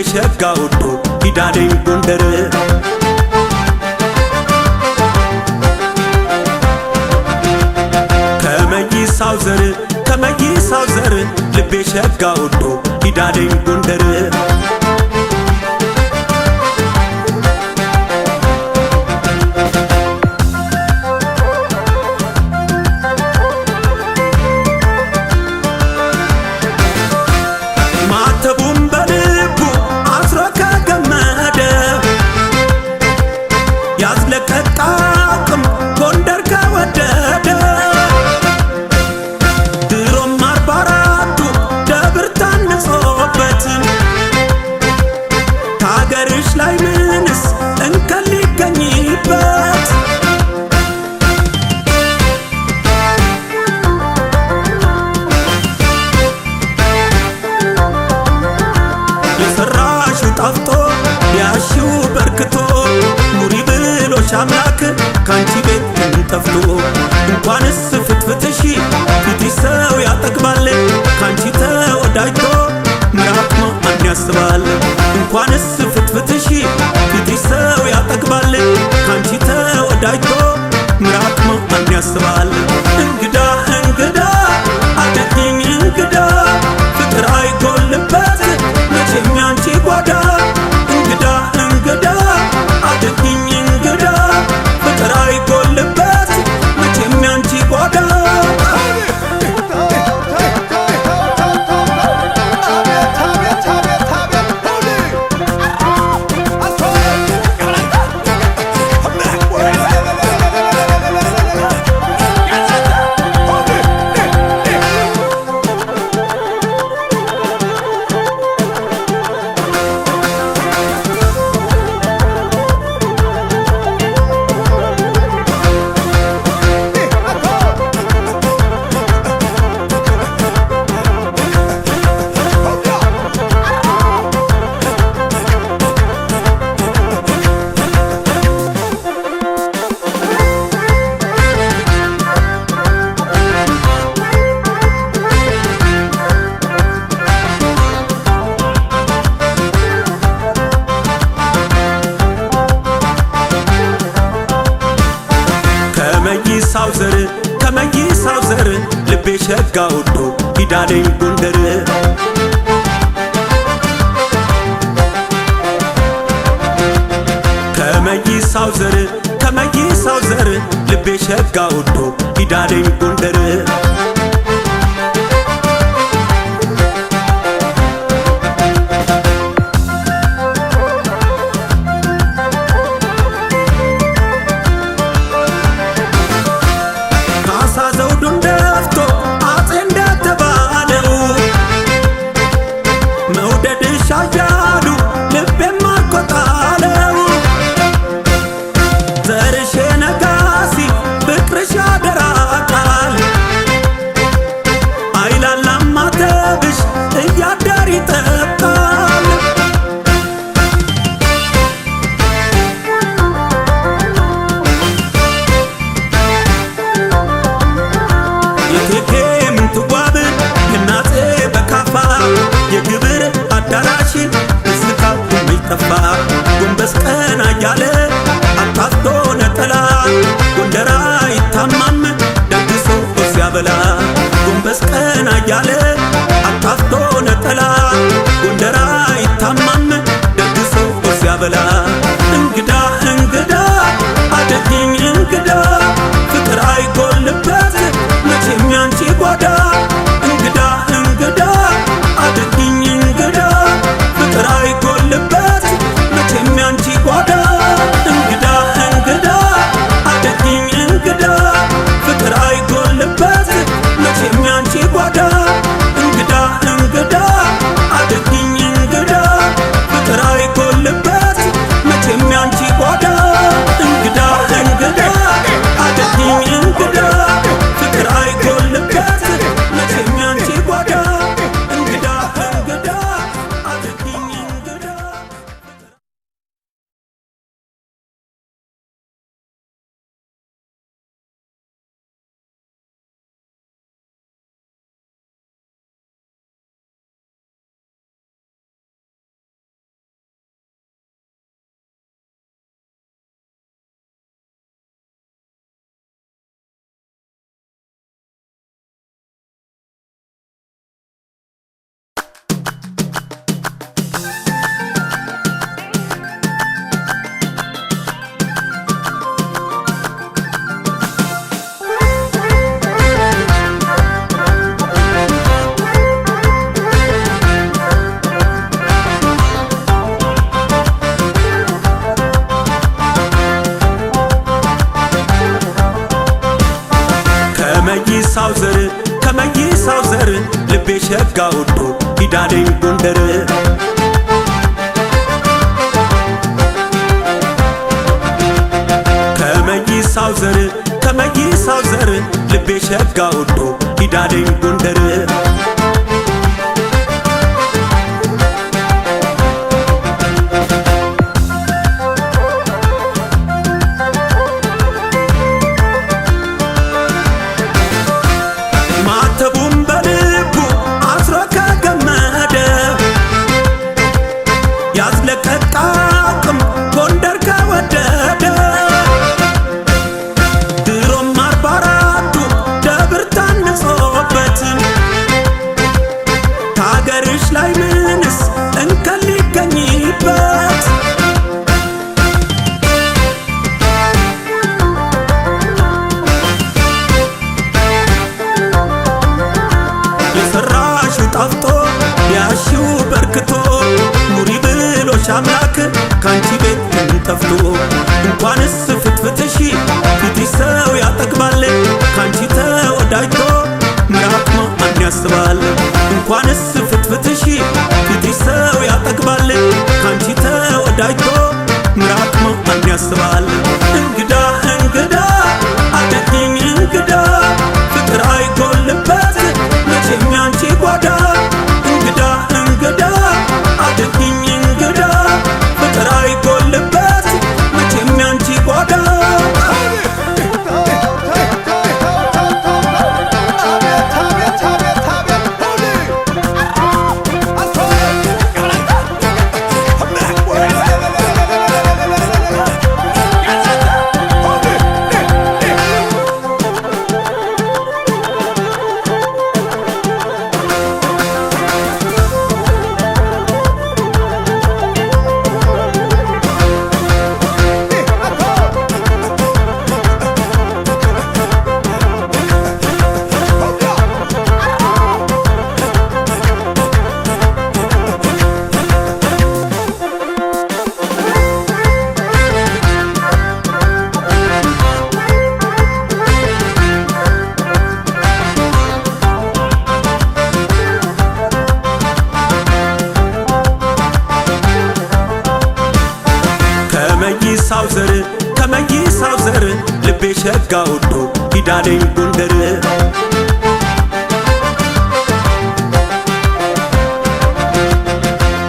ሸጋ ወዶ ሂዳለኝ ጎንደር ከመይሳው ዘር ልቤ ሸጋ ወዶ ሂዳለኝ ጎንደር ያዝለቀቃቅም ጎንደር ከወደደ ድሮም 44ቱ ደብር ታንጾበት ከአገርሽ ላይ ምንስ እንከን ሊገኝበት የሰራሽው ጣፍጦ ያሽው በርክቶ አምላክ ካንቺ ቤት እንጠፍቶ እንኳንስ ፍትፍትሽ ፊትሽ ሰው ያጠግባል ካንቺ ተወዳጅቶ ምራቅ ማን ያስባል እንኳንስ ፍትፍትሽ ፊትሽ ሰው ያጠግባል ካንቺ ተወዳጅቶ ምራቅ ማን ያስባል እንግዳ አደግኝ እንግዳ ፍቅር አይጎልበት መቼም ያንቺ ጓዳ እንግዳ አደግኝ ከመይሳው ዘር ልቤ ሸጋ ወዶ ሂዳለኝ ጎንደር ከመይሳው ዘር ልቤ ሸጋ ወዶ ሂዳለኝ ጎንደር ሻያሉ ልቤ ማርኮታለው ዘርሽ ነጋሲ ፍቅርሽ ያደራቃል አይላላም ማተብሽ እያደር ይጠብቃል የቴቴ ምንትዋብ የናፄ በካፋ የግብር አዳራሽ እስካው የሚጠፋ ጎንበስ ቀና እያለ አጣፍቶ ነጠላ ጎንደራ ይታማም ደግሶ ሲያበላ ጎንበስ ቀና እያለ አጣፍቶ ነጠላ ጎንደራ ይታማም ደግሶ ሲያበላ እንግዳ አደግኝ እንግዳ ፍቅር አይጎልበት መቼም ያንቺ ጓዳ እንግዳ አደግኝ ፍቅር አይጎልበት መቼም ያንቺ ጓዳ እንግዳ አደግኝ ከመይሳው ዘር ከመይሳው ዘር ልቤ ሸጋ ወዶ ሂዳለኝ ጎንደር ከመይሳው ዘር ከመይሳው ዘር ልቤ ሸጋ ወዶ ሂዳለኝ ጎንደር ያዝለቀቃቅም ጎንደር ከወደደ ድሮም 44ቱ ደብር ታንጾበት ከአገርሽ ላይ ምንስ እንከን ሊገኝበት የሰራሽው ጣፍጦ ያሺው በርክቶ አምላክ ካንቺ ቤት እንጠፍቶ እንኳንስ ፍትፍትሽ ፊትሽ ሰው ያጠግባል ካንቺ ተወዳጅቶ ምራቅ ማን ያስባል እንኳንስ ፍትፍትሽ ፊትሽ ሰው ያጠግባል ካንቺ ተወዳጅቶ ምራቅ ማን ያስባል እንግዳ እንግዳ አደግኝ እንግዳ ፍቅር አይጎልበት መቼም ያንቺ ጓዳ እንግዳ እንግዳ አደግኝ ከመይሳው ዘር ከመይሳው ዘር ልቤ ሸጋ ወዶ ሂዳለኝ ጎንደር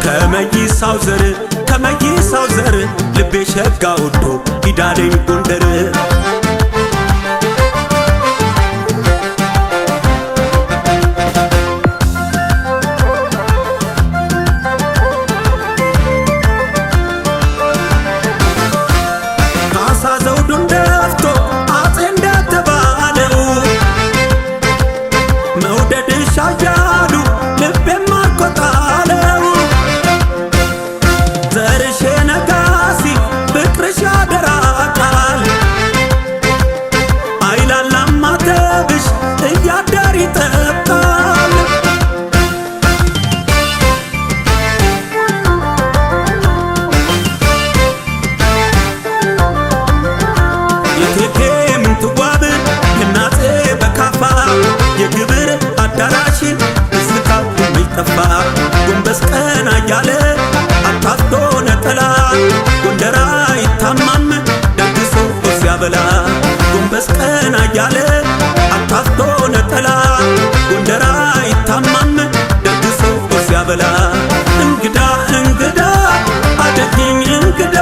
ከመይሳው ዘር ከመይሳው ዘር ልቤ ሸጋ ወዶ ሂዳለኝ ጎንደር ሻያሉ ልቤ ማርኮታለው ዘርሽ ነጋሲ ፍቅርሽ ያደራቃል አይላላም ማተብሽ እያደር ይጠብቃል የቴቴ ምንትዋብ የናፄ በካፋ የግብር አዳራሽ እስካው የሚጠፋ ጎንበስ ቀና እያለ አታፍቶ ነጠላ ጎንደር አይታማም ደግሶ ሲያበላ ጎንበስ ቀና እያለ አታፍቶ ነጠላ ጎንደር አይታማም ደግሶ ሲያበላ እንግዳ እንግዳ አደግኝ እንግዳ